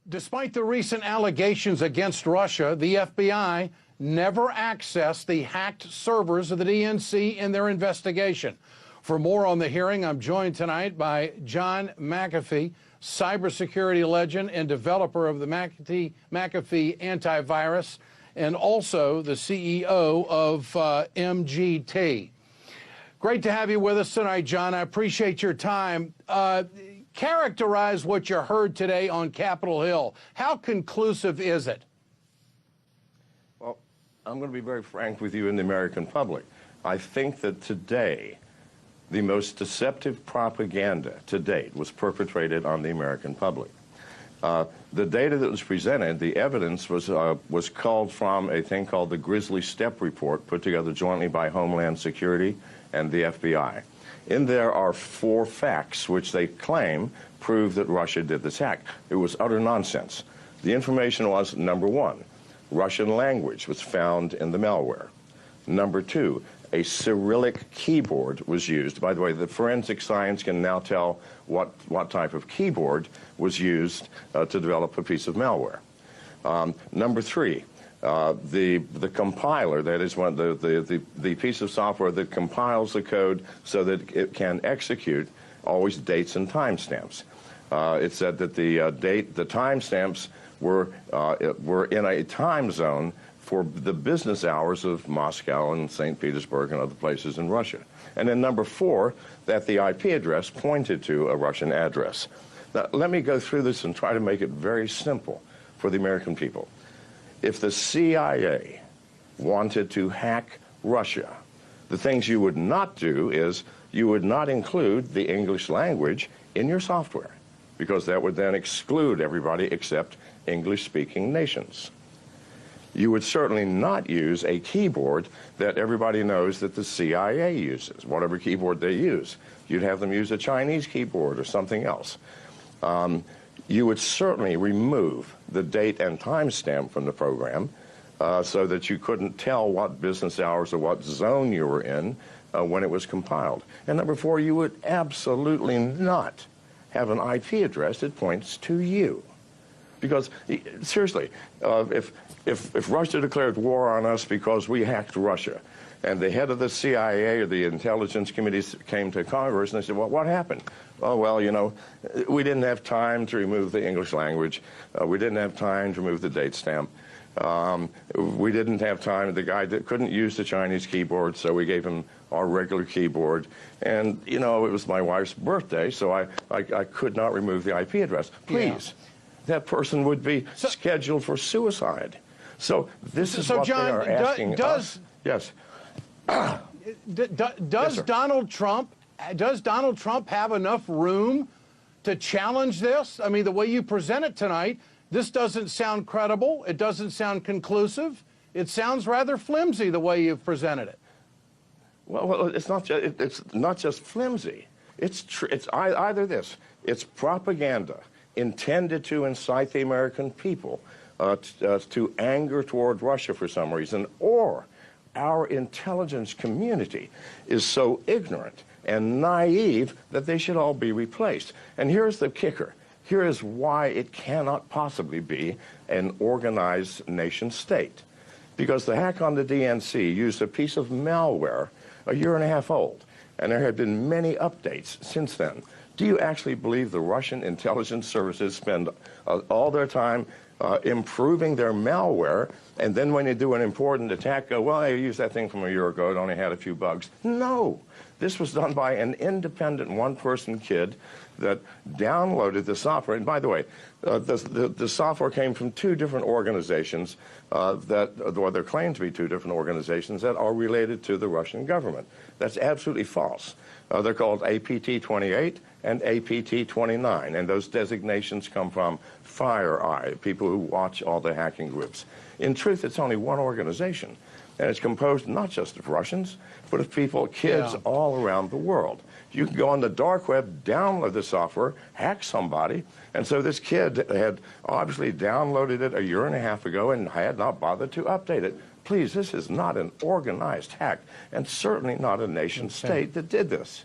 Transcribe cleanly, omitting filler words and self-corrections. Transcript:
Despite the recent allegations against Russia, the FBI never accessed the hacked servers of the DNC in their investigation. For more on the hearing, I'm joined tonight by John McAfee, cybersecurity legend and developer of the McAfee antivirus, and also the CEO of MGT. Great to have you with us tonight, John. I appreciate your time. Characterize what you heard today on Capitol Hill. How conclusive is it? Well, I'm going to be very frank with you and the American public. I think that today, the most deceptive propaganda to date was perpetrated on the American public. The data that was presented, the evidence was called from a thing called the Grizzly Step Report, put together jointly by Homeland Security and the FBI. In there are 4 facts which they claim prove that Russia did this hack. It was utter nonsense. The information was, number 1, Russian language was found in the malware. Number 2, a Cyrillic keyboard was used. By the way, the forensic science can now tell what type of keyboard was used to develop a piece of malware. Number 3, the compiler, that is the piece of software that compiles the code so that it can execute always dates and timestamps. It said that the timestamps were in a time zone for the business hours of Moscow and St. Petersburg and other places in Russia. And then number 4, that the IP address pointed to a Russian address. Now, let me go through this and try to make it very simple for the American people. If the CIA wanted to hack Russia, the things you would not do is you would not include the English language in your software, because that would then exclude everybody except English-speaking nations. You would certainly not use a keyboard that everybody knows that the CIA uses, whatever keyboard they use. You'd have them use a Chinese keyboard or something else. You would certainly remove the date and timestamp from the program so that you couldn't tell what business hours or what zone you were in when it was compiled. And number 4, you would absolutely not have an IP address that points to you. Because, seriously, if Russia declared war on us because we hacked Russia, and the head of the CIA or the intelligence committees came to Congress and they said, well, what happened? Oh, well, you know, we didn't have time to remove the English language. We didn't have time to remove the date stamp. We didn't have time. The guy that couldn't use the Chinese keyboard, so we gave him our regular keyboard. And, you know, it was my wife's birthday, so I could not remove the IP address. Please. Yeah. That person would be scheduled for suicide. So this is what John, they are asking us. Yes. Does Donald Trump have enough room to challenge this? I mean, the way you present it tonight, this doesn't sound credible. It doesn't sound conclusive. It sounds rather flimsy the way you've presented it. Well, it's not just flimsy. It's either this. It's propaganda intended to incite the American people to anger toward Russia for some reason, or our intelligence community is so ignorant and naive that they should all be replaced. And here's the kicker. Here is why it cannot possibly be an organized nation state. Because the hack on the DNC used a piece of malware a year and a half old, and there have been many updates since then. Do you actually believe the Russian intelligence services spend all their time improving their malware, and then when they do an important attack, go, well, I used that thing from a year ago, it only had a few bugs? No. This was done by an independent one-person kid that downloaded the software. And by the way, the software came from 2 different organizations or they're claimed to be 2 different organizations that are related to the Russian government. That's absolutely false. They're called APT-28 and APT-29, and those designations come from FireEye, people who watch all the hacking groups. In truth, it's only one organization, and it's composed not just of Russians, but of people, kids all around the world. You can go on the dark web, download the software, hack somebody, and so this kid had obviously downloaded it a year and a half ago and had not bothered to update it. Please, this is not an organized hack, and certainly not a nation state that did this.